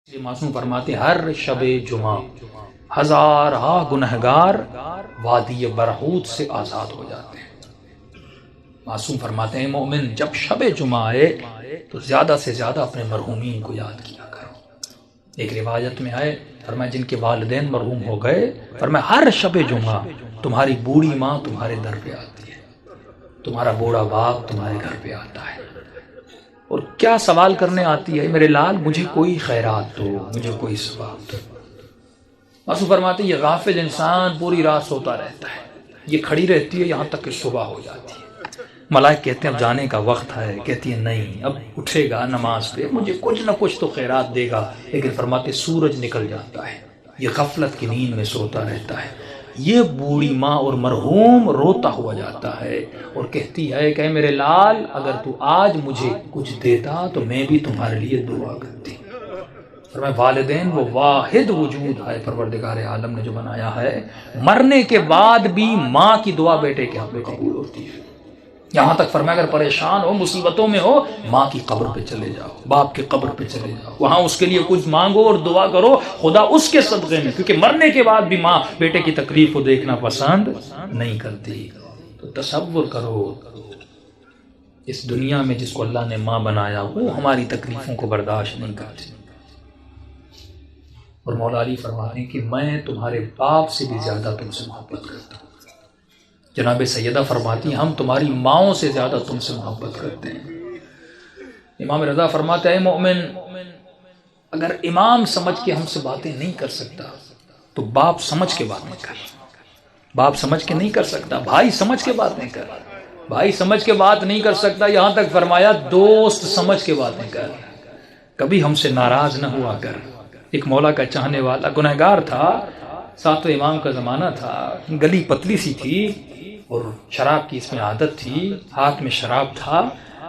یہ معصوم فرماتے ہیں ہر شب جمعہ ہزارہ گنہگار وادی برہوت سے آزاد ہو جاتے ہیں۔ معصوم فرماتے ہیں مومن جب شب جمعہ آئے تو زیادہ سے زیادہ اپنے مرحومین کو یاد کیا کرو۔ ایک روایت میں آئے فرمایا جن کے والدین مرحوم ہو گئے، فرمایا ہر شب جمعہ تمہاری بوڑھی ماں تمہارے در پہ آتی ہے، تمہارا بوڑھا باپ تمہارے گھر پہ آتا ہے اور کیا سوال کرنے آتی ہے، میرے لال مجھے کوئی خیرات دو، مجھے کوئی ثواب دو۔ معصوم فرماتے ہیں یہ غافل انسان پوری رات سوتا رہتا ہے، یہ کھڑی رہتی ہے یہاں تک کہ صبح ہو جاتی ہے۔ ملائک کہتے ہیں اب جانے کا وقت ہے، کہتی ہے نہیں اب اٹھے گا نماز پہ، مجھے کچھ نہ کچھ تو خیرات دے گا، لیکن فرماتے سورج نکل جاتا ہے، یہ غفلت کی نیند میں سوتا رہتا ہے۔ یہ بوڑھی ماں اور مرحوم روتا ہوا جاتا ہے اور کہتی ہے کہ میرے لال اگر تو آج مجھے کچھ دیتا تو میں بھی تمہارے لیے دعا کرتی۔ فرمایا والدین وہ واحد وجود ہے پروردگار عالم نے جو بنایا ہے، مرنے کے بعد بھی ماں کی دعا بیٹے کے حق میں قبول ہوتی ہے۔ یہاں تک فرمایا اگر پریشان ہو مصیبتوں میں ہو ماں کی قبر پہ چلے جاؤ، باپ کی قبر پہ چلے جاؤ، وہاں اس کے لیے کچھ مانگو اور دعا کرو، خدا اس کے صدقے میں، کیونکہ مرنے کے بعد بھی ماں بیٹے کی تکلیف کو دیکھنا پسند نہیں کرتی۔ تو تصور کرو اس دنیا میں جس کو اللہ نے ماں بنایا وہ ہماری تکلیفوں کو برداشت نہیں کرتی، اور مولا علی فرماتے ہیں کہ میں تمہارے باپ سے بھی زیادہ تم سے محبت کرتا ہوں۔ جناب سیدہ فرماتی ہیں ہم تمہاری ماؤں سے زیادہ تم سے محبت کرتے ہیں۔ امام رضا فرماتے ہیں مومن اگر امام سمجھ کے ہم سے باتیں نہیں کر سکتا تو باپ سمجھ کے باتیں کر، باپ سمجھ کے نہیں کر سکتا، بھائی سمجھ کے باتیں کر، بھائی سمجھ کے بات نہیں کر سکتا، یہاں تک فرمایا دوست سمجھ کے باتیں کر، کبھی ہم سے ناراض نہ ہوا کر۔ ایک مولا کا چاہنے والا گنہگار تھا، ساتویں امام کا زمانہ تھا، گلی پتلی سی تھی اور شراب کی اس میں عادت تھی، ہاتھ میں شراب تھا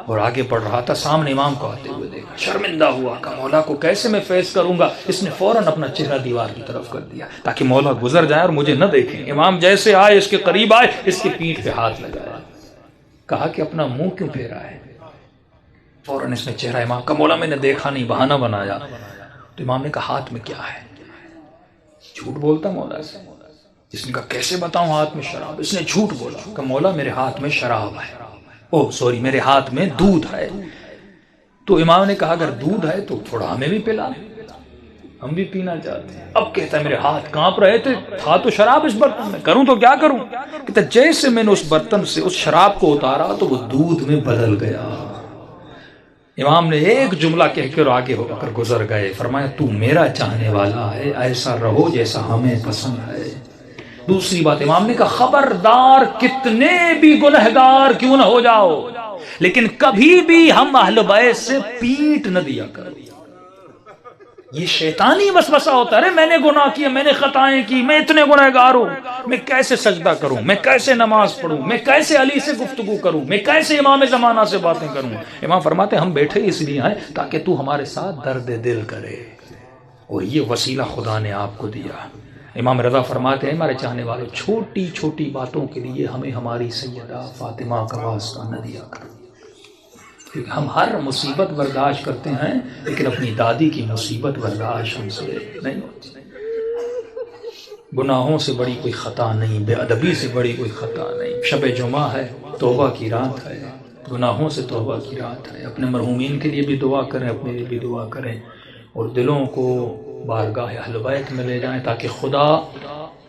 اور آگے بڑھ رہا تھا، سامنے امام کو آتے ہوئے دیکھا، شرمندہ ہوا کہ مولا کو کیسے میں فیس کروں گا۔ اس نے فوراً اپنا چہرہ دیوار کی طرف کر دیا تاکہ مولا گزر جائے اور مجھے نہ دیکھیں۔ امام جیسے آئے اس کے قریب آئے، اس کی پیٹھ پہ ہاتھ لگایا، کہا کہ اپنا منہ کیوں پھیرا ہے؟ فوراً اس نے چہرہ امام کا، مولا میں نے دیکھا نہیں، بہانہ بنایا۔ تو امام نے کہا ہاتھ میں کیا ہے؟ جھوٹ بولتا مولا سے؟ اس نے کہا کیسے بتاؤں ہاتھ میں شراب؟ اس نے جھوٹ بولا کہ مولا میرے ہاتھ میں شراب ہے، میرے ہاتھ میں دودھ ہے۔ تو امام نے کہا اگر دودھ ہے تو تھوڑا ہمیں بھی پلا، ہم بھی پینا چاہتے ہیں۔ اب کہتا ہے میرے ہاتھ کانپ رہے تھے، تھا تو شراب اس برتن میں، کروں تو کیا کروں؟ کہتا ہے جیسے میں نے اس برتن سے اس شراب کو اتارا تو وہ دودھ میں بدل گیا۔ امام نے ایک جملہ کہہ کر آگے ہو کر گزر گئے، فرمایا تو میرا چاہنے والا ہے، ایسا رہو جیسا ہمیں پسند ہے۔ دوسری بات امام نے کہا خبردار کتنے بھی گنہگار کیوں نہ ہو جاؤ لیکن کبھی بھی ہم اہل بیت سے پیٹ نہ دیا کرو۔ یہ شیطانی وسوسہ ہوتا ہے، میں نے گناہ کیا، میں نے خطائیں کی، میں اتنے گنہگار ہوں، میں کیسے سجدہ کروں، میں کیسے نماز پڑھوں، میں کیسے علی سے گفتگو کروں، میں کیسے امام زمانہ سے باتیں کروں۔ امام فرماتے ہم بیٹھے اس لیے ہیں تاکہ تو ہمارے ساتھ درد دل کرے، اور یہ وسیلہ خدا نے آپ کو دیا۔ امام رضا فرماتے ہیں ہمارے چاہنے والوں چھوٹی چھوٹی باتوں کے لیے ہمیں ہماری سیدہ فاطمہ کا واسطہ نہ دیا کرو، کیونکہ ہم ہر مصیبت برداشت کرتے ہیں لیکن اپنی دادی کی مصیبت برداشت ہم سے نہیں ہوتی۔ گناہوں سے بڑی کوئی خطا نہیں، بے ادبی سے بڑی کوئی خطا نہیں۔ شب جمعہ ہے، توبہ کی رات ہے، گناہوں سے توبہ کی رات ہے۔ اپنے مرحومین کے لیے بھی دعا کریں، اپنے لیے بھی دعا کریں، اور دلوں کو بارگاہ اہل بیت میں لے جائیں تاکہ خدا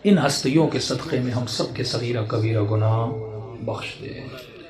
ان ہستیوں کے صدقے میں ہم سب کے صغیرہ کبیرہ گناہ بخش دے۔